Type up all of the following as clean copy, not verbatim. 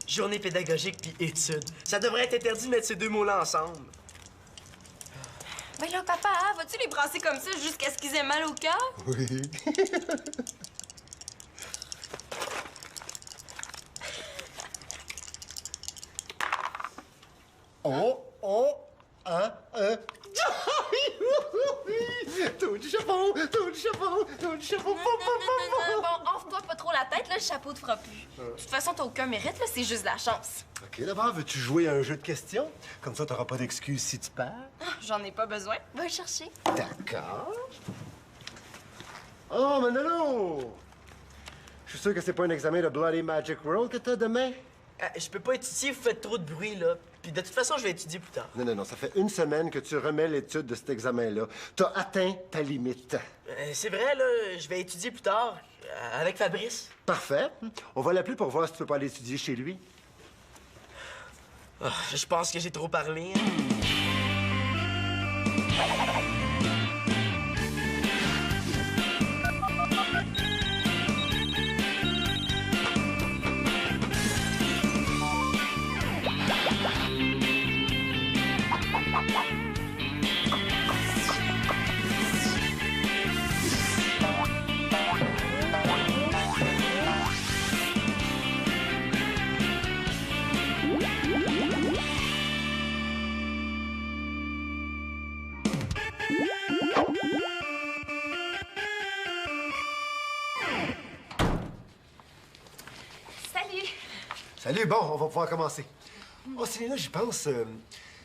Journée pédagogique puis études. Ça devrait être interdit de mettre ces deux mots-là ensemble. Ben là, papa, vas-tu les brasser comme ça jusqu'à ce qu'ils aient mal au cœur? Oui. Tout du chapeau, tout du chapeau, tout du chapeau. Bon, offre-toi pas trop la tête, là, le chapeau te fera plus. De toute façon, t'as aucun mérite, là, c'est juste de la chance. OK, d'abord, veux-tu jouer à un jeu de questions? Comme ça, t'auras pas d'excuses si tu perds. J'en ai pas besoin. Va le chercher. D'accord. Oh, Manolo! Je suis sûr que c'est pas un examen de Bloody Magic World que t'as demain? Je peux pas étudier, vous faites trop de bruit, là. Puis de toute façon, je vais étudier plus tard. Non, ça fait une semaine que tu remets l'étude de cet examen-là. T'as atteint ta limite. C'est vrai, là, je vais étudier plus tard, avec Fabrice. Parfait. On va l'appeler pour voir si tu peux pas aller étudier chez lui. Oh, je pense que j'ai trop parlé. Hein. Salut, bon, on va pouvoir commencer. Oh, Célina, j'y pense.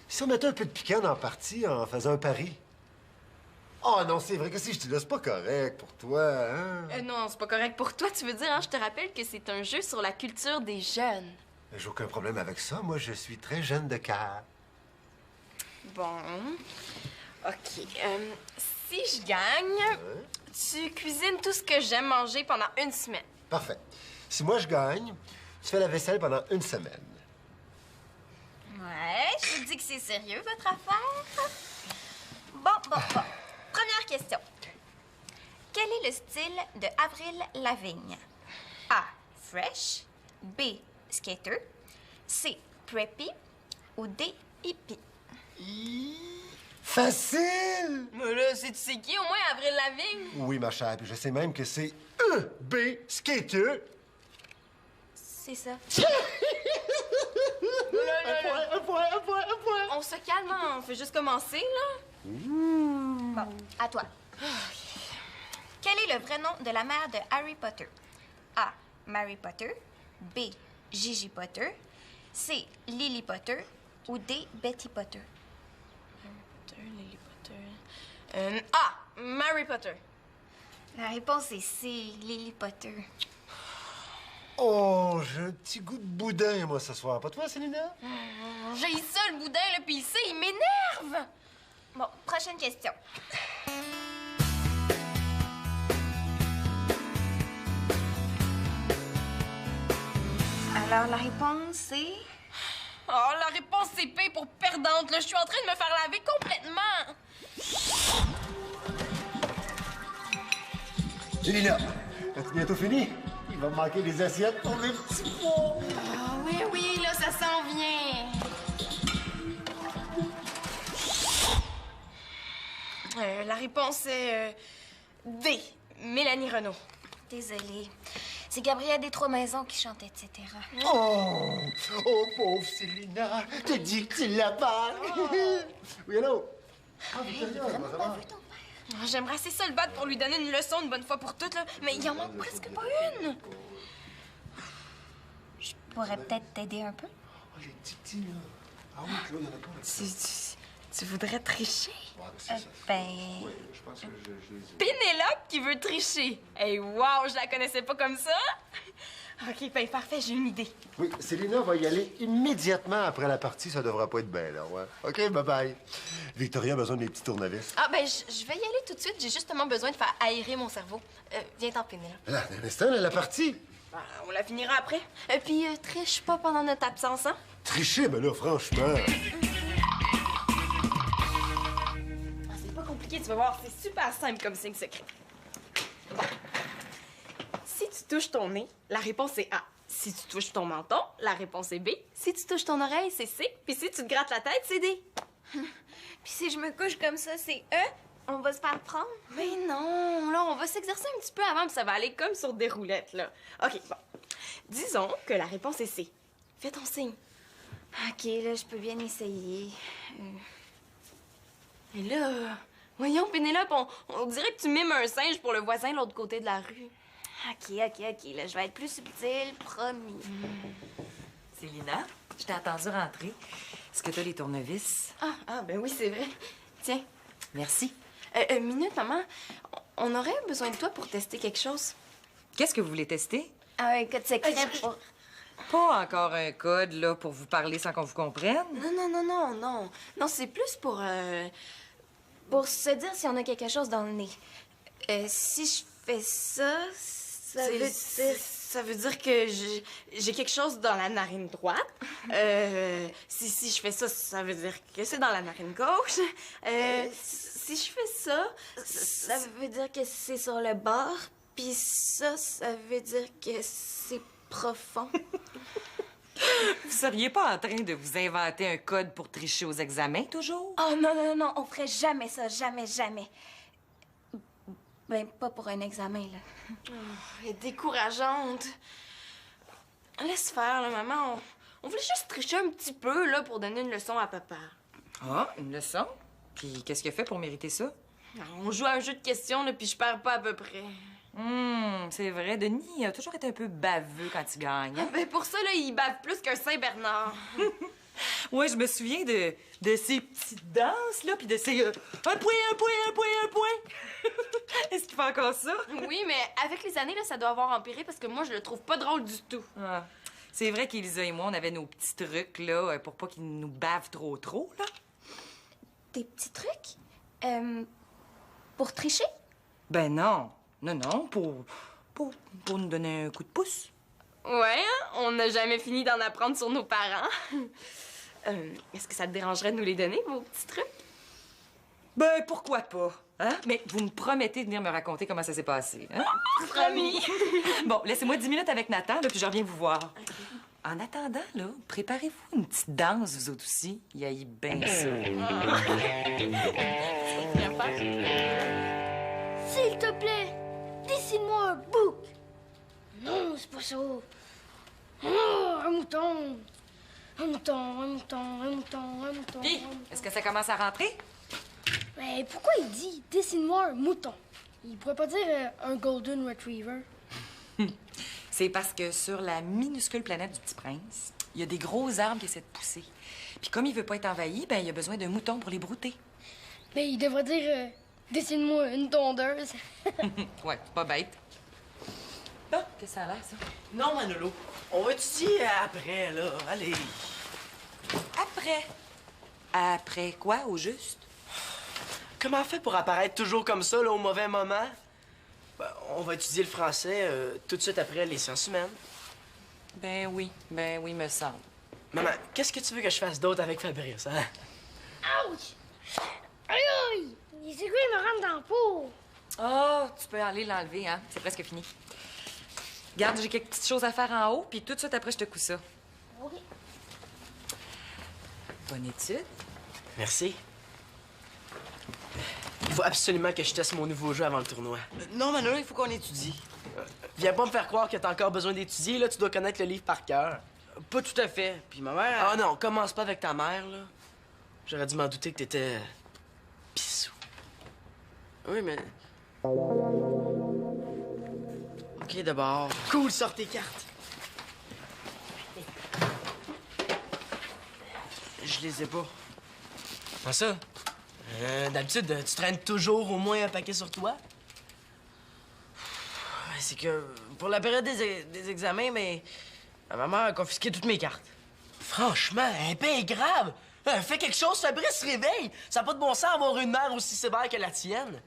Si on mettait un peu de piquant dans la partie en faisant un pari. Oh non, c'est vrai que si je te laisse pas correct pour toi, hein? Non, c'est pas correct pour toi, tu veux dire, hein? Je te rappelle que c'est un jeu sur la culture des jeunes. J'ai aucun problème avec ça. Moi, je suis très jeune de cœur. Bon. OK. Si je gagne, tu cuisines tout ce que j'aime manger pendant une semaine. Parfait. Si moi, je gagne, tu fais la vaisselle pendant une semaine. Ouais, je te dis que c'est sérieux, votre affaire. Bon. Première question. Quel est le style de Avril Lavigne? A. Fresh. B. Skater. C. Preppy. Ou D. Hippie? Facile! Mais là, tu sais qui, au moins, Avril Lavigne? Oui, ma chère, puis je sais même que c'est B. Skater. C'est ça. Un point. On se calme, hein? On fait juste commencer, là. Bon, à toi. Quel est le vrai nom de la mère de Harry Potter? A. Mary Potter. B. Gigi Potter. C. Lily Potter. Ou D. Betty Potter? Harry Potter, Lily Potter... A. Mary Potter. La réponse est C. Lily Potter. Oh, j'ai un petit goût de boudin, moi, ce soir. Pas toi, Célina? J'ai ça, le boudin, là, pis il sait, il m'énerve! Bon, prochaine question. Alors, la réponse, c'est... Oh, la réponse, c'est P pour perdante, là. Je suis en train de me faire laver complètement! Célina, as-tu bientôt fini? Il va me manquer des assiettes pour mes petits pois. Ah oui, là, ça s'en vient. La réponse est D. Mélanie Renaud. Désolée. C'est Gabrielle Des-Trois-Maisons qui chante, etc. Oh, pauvre Célina, te dis que tu l'as pas. Oui, allô? Victoria, ça va? J'aimerais assez ça le battre pour lui donner une leçon une bonne fois pour toutes, là. Mais il en manque presque pas une. Je pourrais peut-être t'aider un peu. Oh, les titis, là. Ah oui, Claude, il y en a pas. Tu voudrais tricher? Ouais, c'est ça. Ben... Oui, je pense que je les ai. Pénélope qui veut tricher. Hey, wow, je la connaissais pas comme ça. OK, ben parfait, j'ai une idée. Oui, Célina va y aller immédiatement après la partie. Ça devra pas être bien, là, ouais. OK, bye-bye. Victoria a besoin des petits tournevis. Ah, ben je vais y aller tout de suite. J'ai justement besoin de faire aérer mon cerveau. Viens-t'en, Pénélope. Là, un instant, là, la partie. Ben, on la finira après. Puis triche pas pendant notre absence, hein? Tricher, ben là, franchement. C'est pas compliqué, tu vas voir. C'est super simple comme signe secret. Si tu touches ton nez, la réponse est A. Si tu touches ton menton, la réponse est B. Si tu touches ton oreille, c'est C. Puis si tu te grattes la tête, c'est D. Puis si je me couche comme ça, c'est E. On va se faire prendre. Mais non, là, on va s'exercer un petit peu avant, puis ça va aller comme sur des roulettes, là. OK, bon. Disons que la réponse est C. Fais ton signe. OK, là, je peux bien essayer. Et là, voyons, Pénélope, on dirait que tu mimes un singe pour le voisin de l'autre côté de la rue. OK. Là, je vais être plus subtile, promis. Célina, je t'ai attendu rentrer. Est-ce que t'as les tournevis? Ben oui, c'est vrai. Tiens. Merci. Minute, maman. On aurait besoin de toi pour tester quelque chose. Qu'est-ce que vous voulez tester? Un code secret pour... Pas encore un code, là, pour vous parler sans qu'on vous comprenne? Non. Non, c'est plus pour... Pour se dire si on a quelque chose dans le nez. Si je fais ça, ça veut dire... Ça veut dire que j'ai quelque chose dans la narine droite. Si je fais ça, ça veut dire que c'est dans la narine gauche. Si je fais ça... Ça veut dire que c'est sur le bord. Puis ça veut dire que c'est profond. Vous seriez pas en train de vous inventer un code pour tricher aux examens, toujours? Oh non, on ferait jamais ça, jamais. Ben, pas pour un examen, là. Elle est décourageante. Laisse faire, là, maman. On voulait juste tricher un petit peu, là, pour donner une leçon à papa. Ah, une leçon? Puis qu'est-ce qu'il a fait pour mériter ça? On joue à un jeu de questions, là, puis je perds pas à peu près. C'est vrai, Denis a toujours été un peu baveux quand il gagne. Hein? Ben pour ça, là, il bave plus qu'un Saint-Bernard. Ouais, je me souviens de ces petites danses, là, puis de ces... un point. Est-ce qu'il fait encore ça? Oui, mais avec les années, là, ça doit avoir empiré parce que moi, je le trouve pas drôle du tout. Ah. C'est vrai qu'Élisa et moi, on avait nos petits trucs, là, pour pas qu'ils nous bavent trop, là. Des petits trucs? Pour tricher? Ben non, pour nous donner un coup de pouce. Ouais, hein? On n'a jamais fini d'en apprendre sur nos parents. Est-ce que ça te dérangerait de nous les donner, vos petits trucs? Ben, pourquoi pas? Hein? Mais vous me promettez de venir me raconter comment ça s'est passé, hein? Promis. Bon, laissez-moi 10 minutes avec Nathan, là, puis je reviens vous voir. Okay. En attendant, là, préparez-vous une petite danse, vous autres aussi. Il aille bien ça. S'il te plaît, dessine-moi un bouc. Non, c'est pas ça. Oh, un mouton. Puis, est-ce que ça commence à rentrer? Mais pourquoi il dit dessine-moi un mouton? Il pourrait pas dire un golden retriever. C'est parce que sur la minuscule planète du Petit Prince, il y a des gros arbres qui essaient de pousser. Puis comme il veut pas être envahi, ben il a besoin d'un mouton pour les brouter. Mais il devrait dire dessine-moi une tondeuse. Ouais, c'est pas bête. Bon, qu'est-ce que ça a l'air, ça? Non, Manolo. On va étudier après, là. Allez. Après? Après quoi, au juste? Comment on fait pour apparaître toujours comme ça, là, au mauvais moment? Ben, on va étudier le français tout de suite après les sciences humaines. Ben oui, me semble. Maman, qu'est-ce que tu veux que je fasse d'autre avec Fabrice, hein? Ouch! Aïe! Les aiguilles me rentrent dans le pot. Oh, tu peux aller l'enlever, hein? C'est presque fini. Regarde, j'ai quelques petites choses à faire en haut, puis tout de suite après, je te couds ça. OK. Bonne étude. Merci. Il faut absolument que je teste mon nouveau jeu avant le tournoi. Non, Manolo, il faut qu'on étudie. Viens pas me faire croire que t'as encore besoin d'étudier, là. Tu dois connaître le livre par cœur. Pas tout à fait. Puis ma mère... Ah non, commence pas avec ta mère, là. J'aurais dû m'en douter que t'étais... pissou. Oui, mais... OK, d'abord... Cool, sors tes cartes. Je les ai pas. Comment ça? D'habitude, tu traînes toujours au moins un paquet sur toi? C'est que pour la période des examens, mais ma mère a confisqué toutes mes cartes. Franchement, un bien grave. Fais quelque chose, Fabrice, réveille. Ça n'a pas de bon sens d'avoir une mère aussi sévère que la tienne.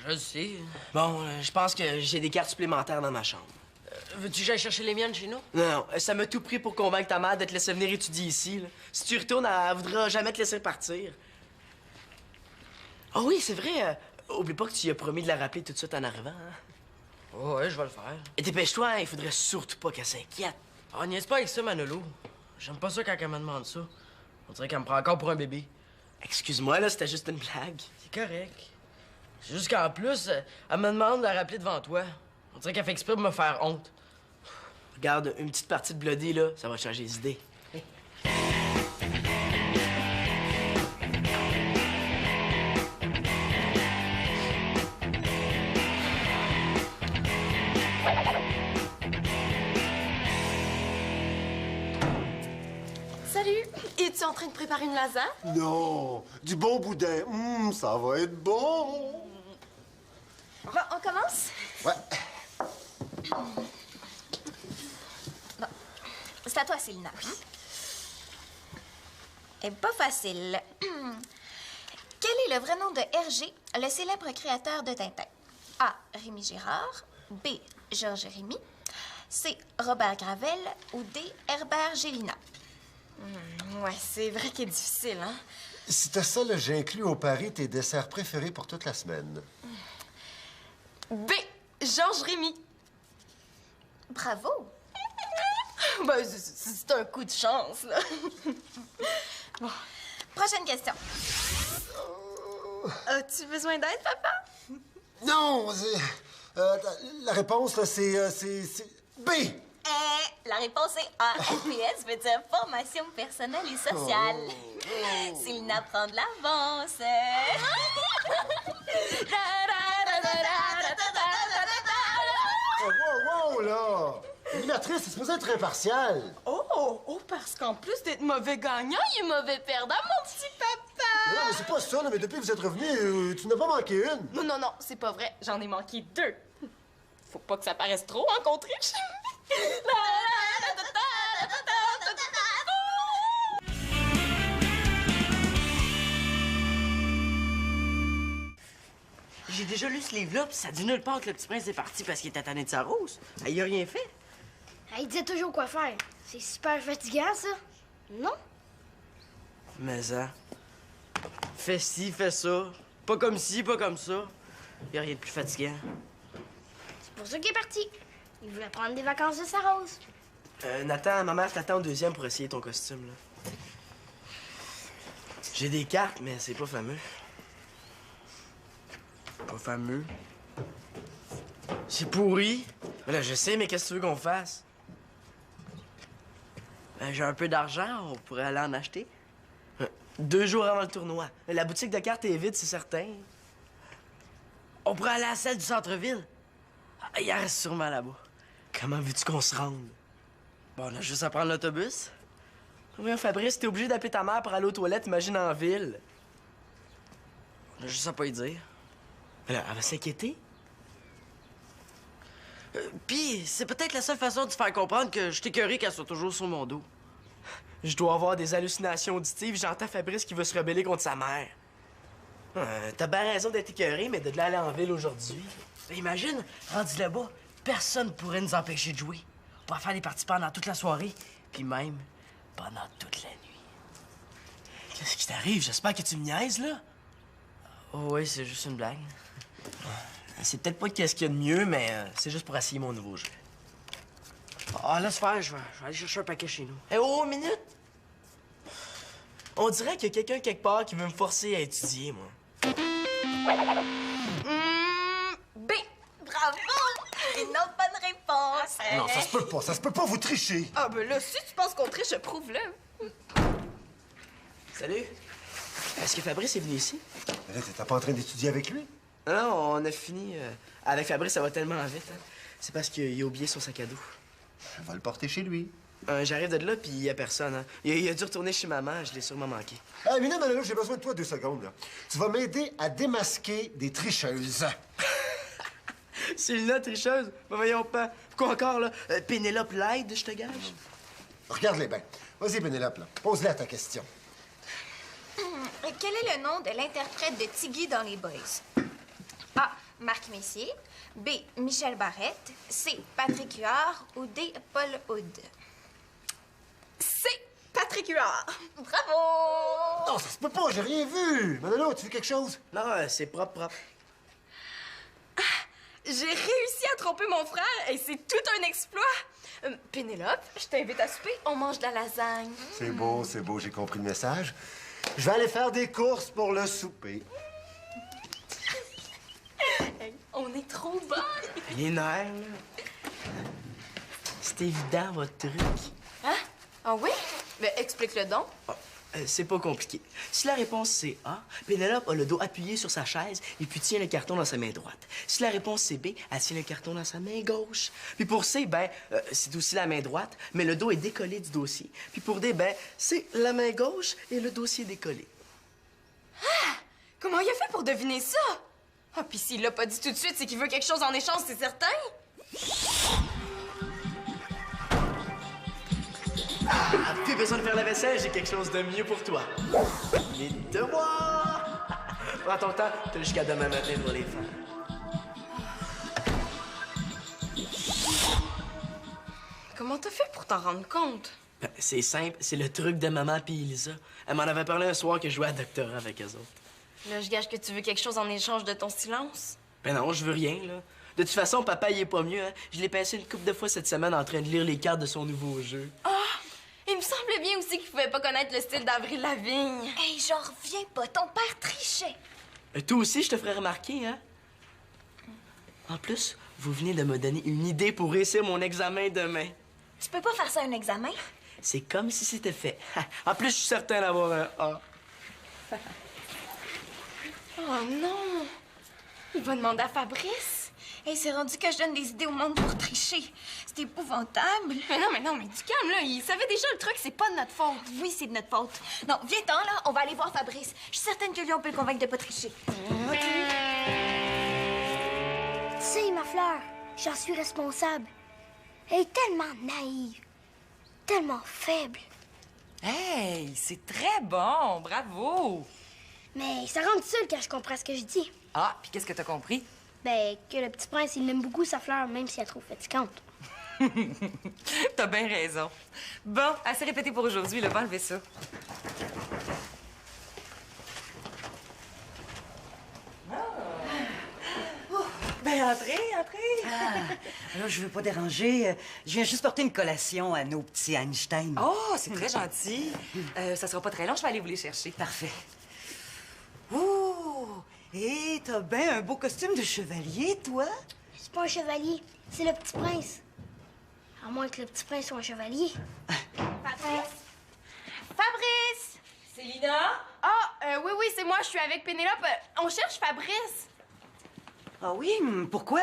Je le sais. Bon, je pense que j'ai des cartes supplémentaires dans ma chambre. Veux-tu que j'aille chercher les miennes chez nous? Non, ça m'a tout pris pour convaincre ta mère de te laisser venir étudier ici, là. Si tu retournes, elle voudra jamais te laisser partir. Ah oui, c'est vrai. Oublie pas que tu lui as promis de la rappeler tout de suite en arrivant, hein? Oh, ouais, je vais le faire. Et dépêche-toi, hein, il faudrait surtout pas qu'elle s'inquiète. Oh, niaise pas avec ça, Manolo. J'aime pas ça quand elle me demande ça. On dirait qu'elle me prend encore pour un bébé. Excuse-moi, là, c'était juste une blague. C'est correct. C'est juste qu'en plus, elle me demande de la rappeler devant toi. On dirait qu'elle fait exprès pour me faire honte. Regarde, une petite partie de Bloody, là, ça va changer les idées. Salut! Es-tu en train de préparer une lasagne? Non, du bon boudin. Ça va être bon. Bon, on commence? Ouais. Bon. C'est à toi, Célina. Et pas facile. Quel est le vrai nom de Hergé, le célèbre créateur de Tintin? A. Rémi Girard. B. Georges Rémy. C. Robert Gravel. Ou D. Herbert Gélina. Ouais, c'est vrai qu'il est difficile, hein? Si t'as ça, là, j'ai inclus au pari tes desserts préférés pour toute la semaine. B. Georges Rémy. Bravo! Ben, c'est un coup de chance, là. Bon. Prochaine question. As-tu besoin d'aide, papa? Non, la réponse, là, c'est B. La réponse est A. FPS veut dire formation personnelle et sociale. Célina prend de l'avance. Wow, là! L'animatrice, c'est supposé être impartial. Oh, parce qu'en plus d'être mauvais gagnant, il est mauvais perdant, mon petit papa! Non, mais c'est pas ça, là, mais depuis que vous êtes revenu, tu n'as pas manqué une. Non, c'est pas vrai. J'en ai manqué 2. Faut pas que ça paraisse trop en contre-triche. J'ai déjà lu ce livre-là, puis ça dit nulle part que le petit prince est parti parce qu'il était tanné de sa rose. Il a rien fait. Il disait toujours quoi faire. C'est super fatigant, ça. Non? Mais ça. Fais ci, fais ça. Pas comme ci, pas comme ça. Y a rien de plus fatigant. C'est pour ça qu'il est parti. Il voulait prendre des vacances de sa rose. Nathan, ma mère t'attend au deuxième pour essayer ton costume, là. J'ai des cartes, mais c'est pas fameux. Pas fameux. C'est pourri. Mais là, je sais, mais qu'est-ce que tu veux qu'on fasse? Ben, j'ai un peu d'argent, on pourrait aller en acheter. 2 jours avant le tournoi. La boutique de cartes est vide, c'est certain. On pourrait aller à celle du centre-ville. Il en reste sûrement là-bas. Comment veux-tu qu'on se rende? Bon, on a juste à prendre l'autobus. Oui, Fabrice, t'es obligé d'appeler ta mère pour aller aux toilettes, imagine en ville. On a juste à pas y dire. Mais là, elle va s'inquiéter. Puis, c'est peut-être la seule façon de te faire comprendre que je t'écœurais qu'elle soit toujours sur mon dos. Je dois avoir des hallucinations auditives. J'entends Fabrice qui veut se rebeller contre sa mère. T'as bien raison d'être écœuré, mais de aller en ville aujourd'hui. Ben, imagine, rendu là-bas, personne pourrait nous empêcher de jouer. On pourrait faire des parties pendant toute la soirée, puis même pendant toute la nuit. Qu'est-ce qui t'arrive? J'espère que tu me niaises, là. Oh oui, c'est juste une blague. C'est peut-être pas qu'est-ce qu'il y a de mieux, mais c'est juste pour essayer mon nouveau jeu. Ah, laisse faire, je vais aller chercher un paquet chez nous. Eh oh, minute! On dirait qu'il y a quelqu'un quelque part qui veut me forcer à étudier, moi. B. Bravo! Une autre bonne réponse. Non, ça se peut pas, vous trichez. Ah, ben là, si tu penses qu'on triche, prouve-le. Salut. Est-ce que Fabrice est venu ici? Mais là, t'étais pas en train d'étudier avec lui? Non, on a fini. Avec Fabrice, ça va tellement vite. Hein. C'est parce qu'il a oublié son sac à dos. On va le porter chez lui. J'arrive de là, puis il y a personne. Hein. Il a dû retourner chez maman, je l'ai sûrement manqué. Ah, mais là, j'ai besoin de toi 2 secondes, là. Tu vas m'aider à démasquer des tricheuses. C'est une tricheuse? Ben voyons pas. Quoi encore, là? Pénélope Lyde, je te gage? Regarde-les bien. Vas-y, Pénélope, là. Pose-la ta question. Quel est le nom de l'interprète de Tiggy dans Les Boys? A. Marc Messier. B. Michel Barrette. C. Patrick Huard. Ou D. Paul Hood. C. Patrick Huard. Bravo! Non, ça se peut pas, j'ai rien vu. Manolo, tu veux quelque chose? Non, c'est propre. J'ai réussi à tromper mon frère et c'est tout un exploit. Pénélope, je t'invite à souper. On mange de la lasagne. C'est beau, j'ai compris le message. Je vais aller faire des courses pour le souper. Hey, on est trop bonnes. Les nerfs, là. C'est évident, votre truc. Hein? Ah oui? Ben, explique-le donc. C'est pas compliqué. Si la réponse c'est A, Pénélope a le dos appuyé sur sa chaise et puis tient le carton dans sa main droite. Si la réponse c'est B, elle tient le carton dans sa main gauche. Puis pour C, ben, c'est aussi la main droite, mais le dos est décollé du dossier. Puis pour D, ben, c'est la main gauche et le dossier décollé. Comment il a fait pour deviner ça? Ah, puis s'il l'a pas dit tout de suite, c'est qu'il veut quelque chose en échange, c'est certain? Ah, plus besoin de faire la vaisselle, j'ai quelque chose de mieux pour toi. Les devoirs! Prends ton temps, t'as jusqu'à demain matin pour les faire. Comment t'as fait pour t'en rendre compte? Ben, c'est simple, c'est le truc de maman puis Elisa. Elle m'en avait parlé un soir que je jouais à doctorat avec eux autres. Là, je gage que tu veux quelque chose en échange de ton silence. Ben non, je veux rien, là. De toute façon, papa, il est pas mieux, hein. Je l'ai passé une couple de fois cette semaine en train de lire les cartes de son nouveau jeu. Ah! Il me semblait bien aussi qu'il pouvait pas connaître le style d'Avril Lavigne. Hey, j'en reviens pas. Ton père trichait. Toi aussi, je te ferais remarquer, hein? En plus, vous venez de me donner une idée pour réussir mon examen demain. Tu peux pas faire ça un examen? C'est comme si c'était fait. En plus, je suis certain d'avoir un A. Oh non! Il va demander à Fabrice. Hey, c'est rendu que je donne des idées au monde pour tricher. C'est épouvantable. Mais non, du calme, là. Il savait déjà le truc, c'est pas de notre faute. Oui, c'est de notre faute. Non, viens-t'en, là. On va aller voir Fabrice. Je suis certaine que lui, on peut le convaincre de pas tricher. Tu sais, ma fleur, j'en suis responsable. Elle est tellement naïve, tellement faible. Hey, c'est très bon, bravo! Mais ça rend seule quand je comprends ce que je dis. Ah, puis qu'est-ce que t'as compris? Ben, que le petit prince, il aime beaucoup sa fleur, même si elle est trop fatigante. T'as bien raison. Bon, assez répété pour aujourd'hui, là, va enlever ça. Ben, entrez. Alors, je veux pas déranger. Je viens juste porter une collation à nos petits Einstein. Oh, c'est très gentil. Ça sera pas très long, je vais aller vous les chercher. Parfait. Oh! Et t'as bien un beau costume de chevalier, toi? C'est pas un chevalier, c'est le petit prince. À moins que le petit prince soit un chevalier. Fabrice! Fabrice! Célina? Ah, oui, c'est moi, je suis avec Pénélope. On cherche Fabrice. Ah oui? Pourquoi?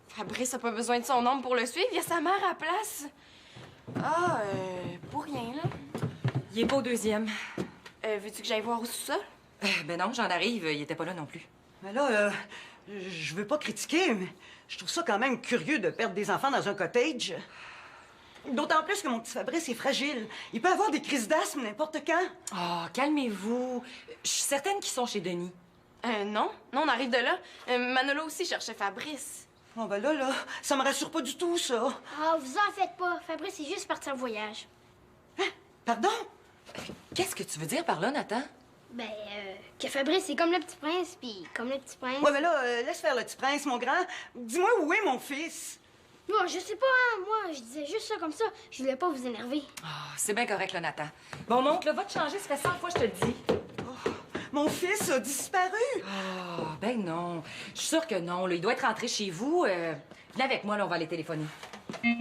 Fabrice a pas besoin de son ombre pour le suivre, il y a sa mère à place. Ah, pour rien, là. Il est pas au deuxième. Veux-tu que j'aille voir au sous-sol? Ben non, j'en arrive, il était pas là non plus. Mais là, je veux pas critiquer, mais je trouve ça quand même curieux de perdre des enfants dans un cottage. D'autant plus que mon petit Fabrice est fragile. Il peut avoir des crises d'asthme n'importe quand. Oh, calmez-vous. Je suis certaine qu'ils sont chez Denis. Non, on arrive de là. Manolo aussi cherchait Fabrice. Oh, ben là, ça me rassure pas du tout, ça. Ah, vous en faites pas. Fabrice est juste parti en voyage. Pardon? Qu'est-ce que tu veux dire par là, Nathan? Ben, que Fabrice est comme le petit prince, puis comme le petit prince... Ouais, mais là, laisse faire le petit prince, mon grand. Dis-moi où est mon fils? Moi, je sais pas, hein. Moi, je disais juste ça comme ça. Je voulais pas vous énerver. Ah, c'est bien correct, là, Nathan. Bon, mon oncle, va te changer, ça fait 100 fois que je te le dis. Mon fils a disparu. Ah, ben non. Je suis sûre que non, là. Il doit être rentré chez vous. Venez avec moi, là, on va aller téléphoner. Mais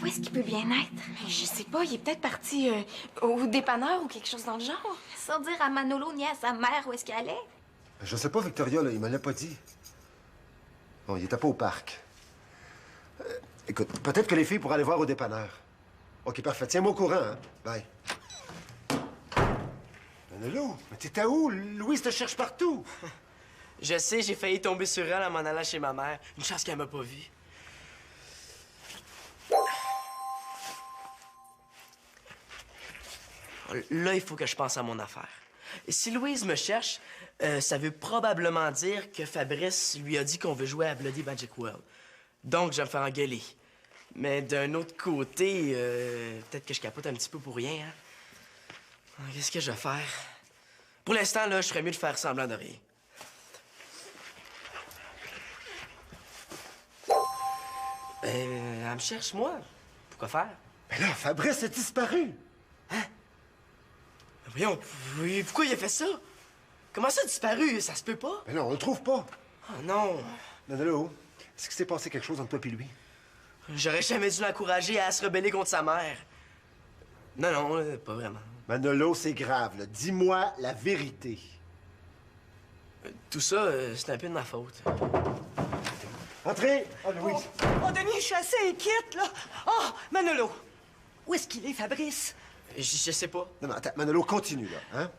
où est-ce qu'il peut bien être? Mais je sais pas, il est peut-être parti au dépanneur ou quelque chose dans le genre. Sans dire à Manolo ni à sa mère où est-ce qu'elle est. Je sais pas, Victoria, là, il me l'a pas dit. Bon, il était pas au parc. Écoute, peut-être que les filles pourraient aller voir au dépanneur. OK, parfait. Tiens-moi au courant, hein? Bye. Manolo, mais t'étais où? Louise te cherche partout. Je sais, j'ai failli tomber sur elle en m'en allant chez ma mère. Une chance qu'elle m'a pas vu. Là, il faut que je pense à mon affaire. Si Louise me cherche, ça veut probablement dire que Fabrice lui a dit qu'on veut jouer à Bloody Magic World. Donc, je vais me faire engueuler. Mais d'un autre côté, peut-être que je capote un petit peu pour rien, hein? Qu'est-ce que je vais faire? Pour l'instant, là, je ferais mieux de faire semblant de rien. Elle me cherche, moi. Pourquoi faire? Mais là, Fabrice a disparu. Voyons, pourquoi il a fait ça? Comment ça a disparu? Ça se peut pas? Mais là, on le trouve pas. Oh non. Manolo, est-ce qu'il s'est passé quelque chose entre toi et lui? J'aurais jamais dû l'encourager à se rebeller contre sa mère. Non, pas vraiment. Manolo, c'est grave, là. Dis-moi la vérité. Tout ça, c'est un peu de ma faute. Entrez! Ah, Louise! Oh, Denis, je suis assez inquiète, là. Oh, Manolo, où est-ce qu'il est, Fabrice? Je sais pas. Non, attends, Manolo, continue, là, hein?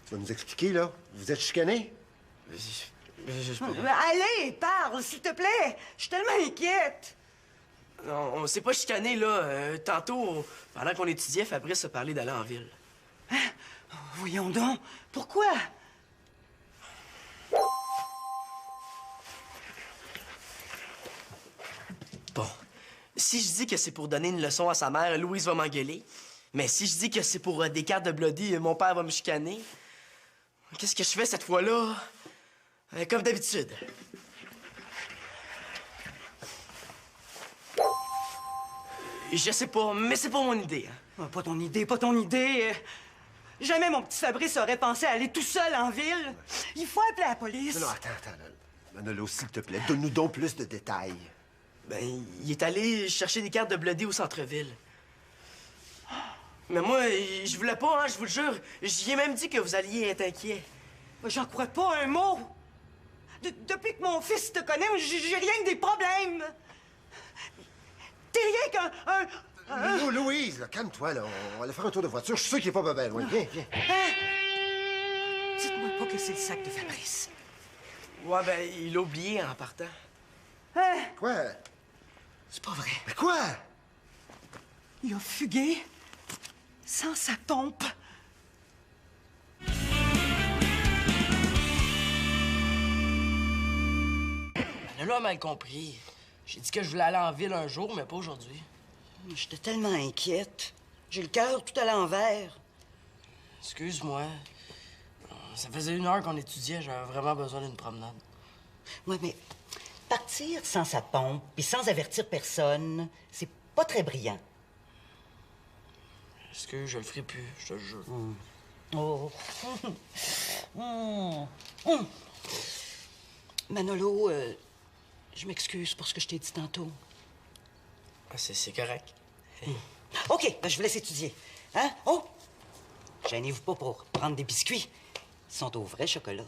Tu vas nous expliquer, là. Vous êtes chicanés? Je sais pas. Allez, parle, s'il te plaît. Je suis tellement inquiète. Non, on s'est pas chicané, là. Tantôt, pendant qu'on étudiait, Fabrice a parlé d'aller en ville. Voyons donc, pourquoi? Bon, si je dis que c'est pour donner une leçon à sa mère, Louise va m'engueuler. Mais si je dis que c'est pour des cartes de Bloody, mon père va me chicaner. Qu'est-ce que je fais cette fois-là? Comme d'habitude. Je sais pas, mais c'est pas mon idée. Hein. Oh, pas ton idée, pas ton idée. Jamais mon petit Fabrice aurait pensé à aller tout seul en ville. Il faut appeler la police. Non, attends. Manolo, s'il te plaît, donne-nous donc plus de détails. Ben, il est allé chercher des cartes de Bloody au centre-ville. Mais moi, je voulais pas, hein, je vous le jure. J'y ai même dit que vous alliez être inquiet. J'en crois pas un mot. Depuis que mon fils te connaît, j'ai rien que des problèmes. T'es rien qu'un... Louise, là, calme-toi, là. On va aller faire un tour de voiture. Je suis sûr qu'il est pas bien loin. Viens. Hein? Dites-moi pas que c'est le sac de Fabrice. Ouais, ben, il l'a oublié en partant. Hein? Quoi? C'est pas vrai. Mais quoi? Il a fugué sans sa pompe. Manolo a mal compris. J'ai dit que je voulais aller en ville un jour, mais pas aujourd'hui. J'étais tellement inquiète. J'ai le cœur tout à l'envers. Excuse-moi. Ça faisait 1 heure qu'on étudiait, j'avais vraiment besoin d'une promenade. Oui, mais partir sans sa pompe puis sans avertir personne, c'est pas très brillant. Excuse, je le ferai plus, je te le jure. Oh. Manolo, je m'excuse pour ce que je t'ai dit tantôt. Ah, c'est correct. OK, ben je vous laisse étudier. Hein? Oh! Gênez-vous pas pour prendre des biscuits. Ils sont au vrai chocolat.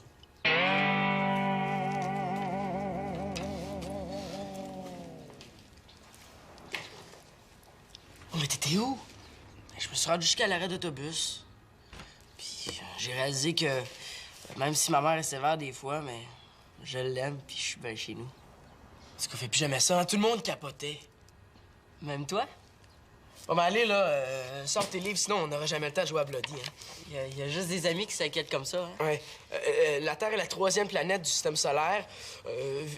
Oh, mais t'étais où? Je me suis rendu jusqu'à l'arrêt d'autobus. Puis j'ai réalisé que même si ma mère est sévère des fois, mais je l'aime puis je suis bien chez nous. Est-ce qu'on fait plus jamais ça? Hein? Tout le monde capotait. Même toi? Bon, ben allez, là, sors tes livres, sinon on n'aura jamais le temps de jouer à Bloody, hein. Il y a juste des amis qui s'inquiètent comme ça, hein? Ouais. La Terre est la 3e planète du système solaire.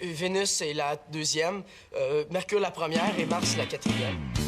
Vénus est la 2e. Mercure la 1re et Mars la 4e.